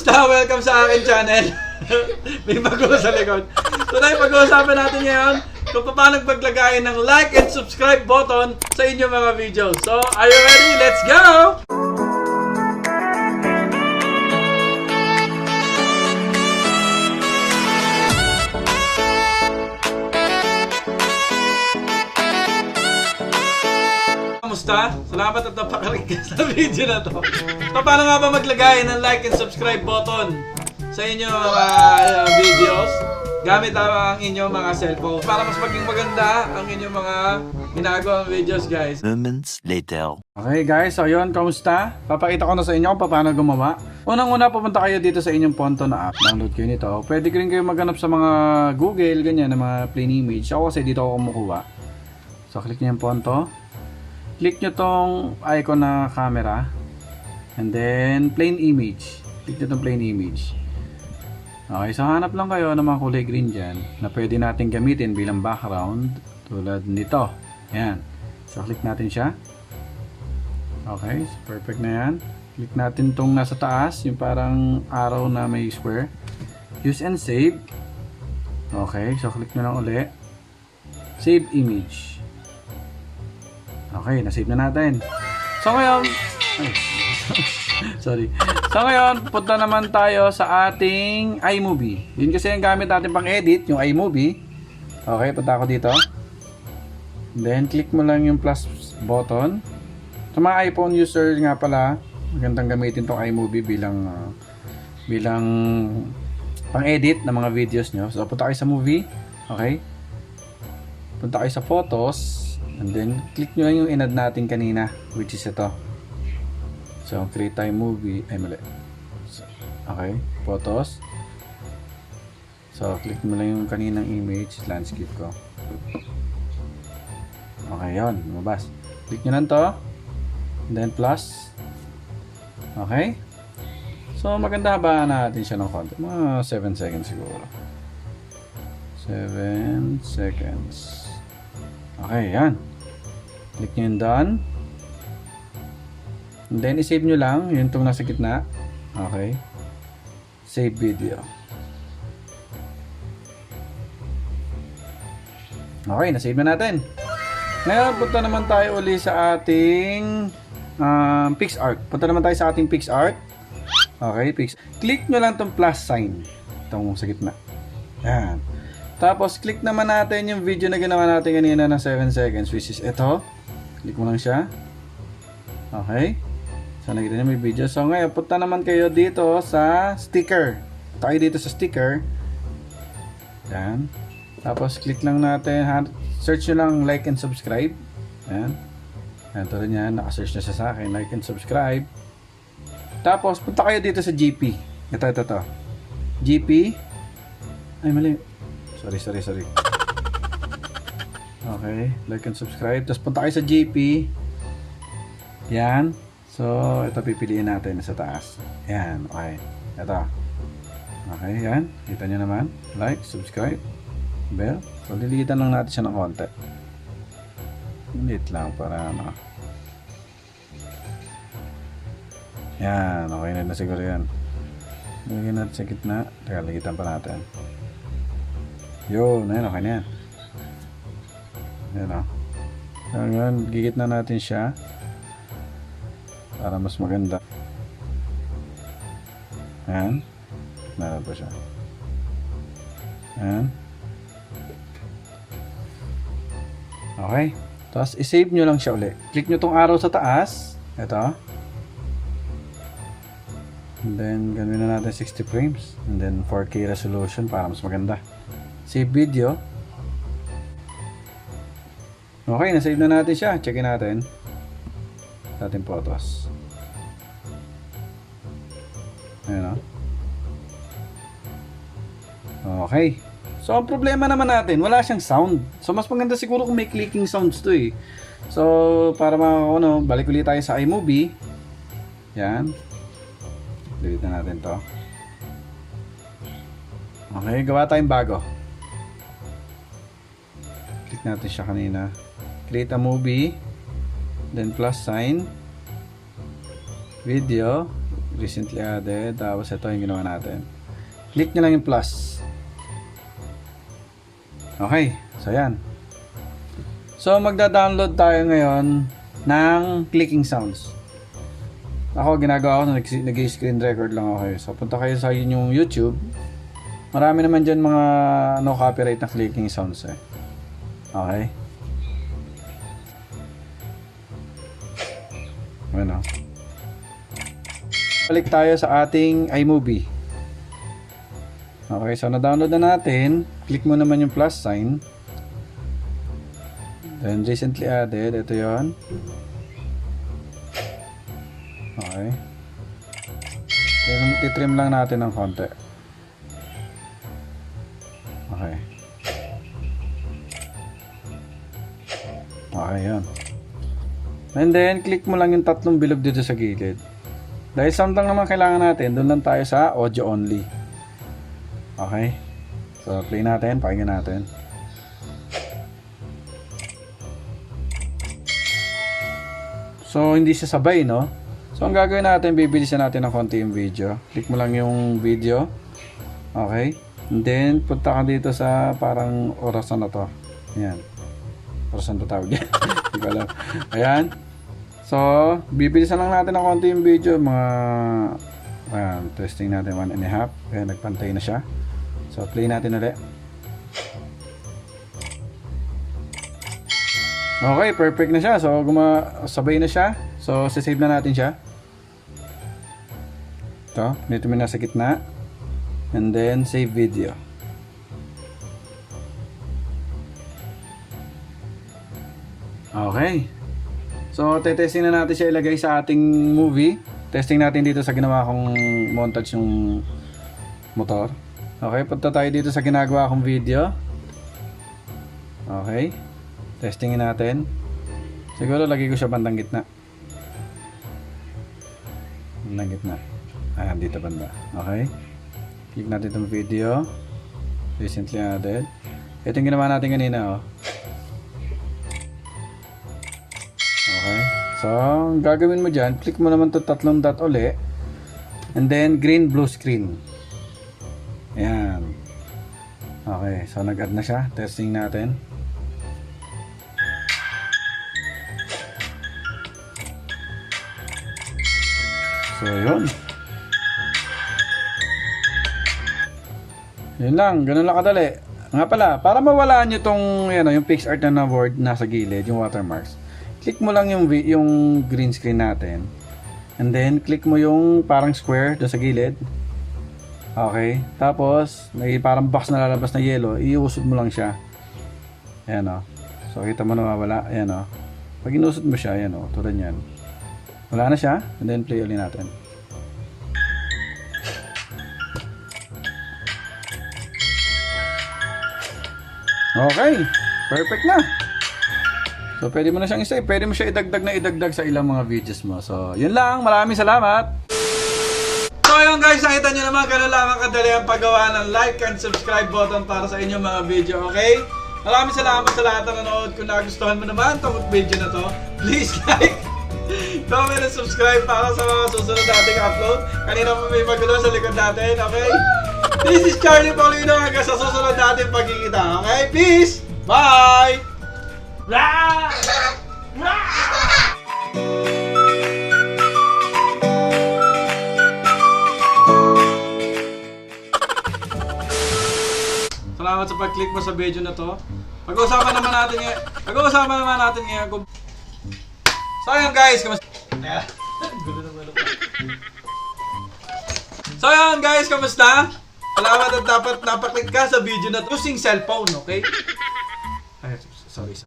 Kamusta? Welcome sa akin channel. May bago sa likod. So tayo pag-uusapan natin ngayon kung paano maglagay ng like and subscribe button sa inyong mga videos. So, are you ready? Let's go! Kamusta? Salamat at napakalig sa video na to. Paano nga ba maglagay ng like and subscribe button sa inyong mga videos gamit ang inyong mga cellphone para mas maging maganda ang inyong mga ginagawang videos, guys. Moments later. Okay guys, so yun, kamusta? Papakita ko na sa inyo kung paano gumawa. Unang-una, pupunta kayo dito sa inyong Ponto na app. Download kayo nito. Pwede rin kayo maghanap sa mga Google, ganyan, na mga plain image. Ako kasi dito ako kumukuha. So, click nyo yung Ponto. Click nyo tong icon na camera. And then, plain image. Click nyo tong plain image. Okay, so hanap lang kayo ng mga kulay green dyan na pwede natin gamitin bilang background. Tulad nito. Yan. So, click natin siya. Okay, so perfect na yan. Click natin tong nasa taas, yung parang arrow na may square. Use and save. Okay, so click nyo lang uli. Save image. Okay, na-save na natin. So ngayon, sorry. So ngayon, punta naman tayo sa ating iMovie. Yun kasi yung gamit natin pang edit, yung iMovie. Okay, punta ako dito. Then, click mo lang yung plus button. Sa mga iPhone user nga pala, magandang gamitin tong iMovie bilang pang-edit ng mga videos nyo. So, punta kayo sa movie. Okay. Punta kayo sa photos. And then, click nyo lang yung in-add natin kanina, which is ito. So, create time movie. Ay, mali. So, okay. Photos. So, click mo lang yung kaninang image. Landscape ko. Okay, yun. Lumabas. Click nyo lang to. And then, plus. Okay. So, maganda ba natin siya ng konti? Mga 7 seconds siguro. 7 seconds. Okay, yan. Click nyo yung done. And then, isave nyo lang. Yun itong nasa gitna. Okay. Save video. Okay, nasave na natin. Ngayon, punta naman tayo uli sa ating PixArt. Punta naman tayo sa ating PixArt. Okay, click nyo lang itong plus sign. Itong sa gitna. Yan. Tapos, click naman natin yung video na ginawa natin kanina na 7 seconds, which is ito. Click mo lang siya. Okay. So, nakita nyo may video. So, ngayon, punta naman kayo dito sa sticker. Tayo dito sa sticker. Yan. Tapos, click lang natin. Search nyo lang like and subscribe. Yan. Yan, tulad yan. Nakasearch na siya sa akin. Like and subscribe. Tapos, punta kayo dito sa GP. Ito. GP. Ay, mali. Sorry. Okay, like and subscribe. Tapos punta kayo sa GP. Yan. So, ito pipiliin natin sa taas. Yan, okay. Ito. Okay, yan. Kita nyo naman. Like, subscribe, bell. So, lilitan lang natin siya ng konti. Lilit lang para ano. Yan, okay na siguro yan. Lagyan natin sa gitna. Teka, ligitan pa natin. Yun, ayun, okay na yan. Ayan o. So, ngayon, gigit na natin siya para mas maganda. Ayan. Naroon pa siya. Ayan. Okay. Tapos, isave nyo lang siya ulit. Click nyo tong arrow sa taas. Ito. And then, gawin na natin 60 frames. And then, 4K resolution para mas maganda. Save video. Okay, na-save na natin siya. Checkin natin. Sa ating photos. Ayan o. Okay. So, ang problema naman natin, wala siyang sound. So, mas maganda siguro kung may clicking sounds to eh. So, para balik ulit tayo sa iMovie. Yan. Delete na natin to. Okay, gawa tayong bago. Click natin siya kanina. Create a movie. Then plus sign. Video. recently added. Tapos ito yung ginawa natin. Click nyo lang yung plus. Okay, so yan. So magda-download tayo ngayon ng clicking sounds. Ako ginagawa ko, nag-screen record lang ako. So punta kayo sa inyong YouTube. Marami naman dyan mga no copyright na clicking sounds eh. Okay. Ano? Balik tayo sa ating iMovie. Okay, so na-download na natin. Click mo naman yung plus sign. Then recently added, ito yon. Okay. Titrim lang natin ng konti. Okay. Okay, yun. And then, click mo lang yung tatlong bilog dito sa gilid. Dahil sound lang naman kailangan natin, doon lang tayo sa audio only. Okay. So, play natin, pakinggan natin. So, hindi siya sabay, no? So, ang gagawin natin, bibilisan natin ng konti yung video. Click mo lang yung video. Okay. And then, punta ka dito sa parang orasan na to. Ayan. Orasan to tawag yan. Hindi ko alam. Ayan. So, bibilisan lang natin ng konti yung video. Ayan, testing natin 1.5. Ayan, nagpantay na siya. So, play natin ulit. Okay, perfect na siya. So, sabay na siya. So, sasave na natin siya. Ito, dito mo na sa gitna. And then, save video. Okay. So, testing na natin siya ilagay sa ating movie. Testing natin dito sa ginawa kong montage yung motor. Okay, punta tayo dito sa ginagawa kong video. Okay. Testingin natin. Siguro lagi ko siya bandang gitna. Bandang gitna. Ayan, dito banda. Okay. Click natin itong video. Recently added. Ito yung ginawa natin kanina, oh. Okay. So, ang gagawin mo dyan, click mo naman ito tatlong dot uli. And then, green, blue screen. Ayan. Okay. So, nag-add na siya. Testing natin. So, yun. Yun lang. Ganun lang kadali. Nga pala, para mawalaan nyo itong yung PixArt na word nasa gilid, yung watermarks, click mo lang yung green screen natin. And then, click mo yung parang square doon sa gilid. Okay. Tapos, may parang box na lalabas na yellow. Iusod mo lang siya. Ayan o. So, kita mo nawawala. Ayan o. Pag inusod mo siya, ayan o. Tulad yan. Wala na siya. And then, play ulit natin. Okay. Perfect na. So, pwede mo na siyang i-save. Pwede mo siya idagdag sa ilang mga videos mo. So, yun lang. Maraming salamat. So, yun guys. Nakita nyo naman gano'n lamang kadali ang paggawa ng like and subscribe button para sa inyong mga video. Okay? Maraming salamat sa lahat ng nanood. Kung nagustuhan mo naman itong video na to, please like, comment and subscribe para sa mga susunod nating upload. Kanina pa may magulo sa likod natin. Okay? This is Charlie Paulino hanggang sa susunod natin pagkikita. Okay? Peace! Bye! Salamat sa pag-click mo sa video na to. Pag-uusapan naman natin ngayon kung... So yun guys, kamusta? Salamat at dapat napaklik ka sa video na to using cellphone, okay? Ay, sorry.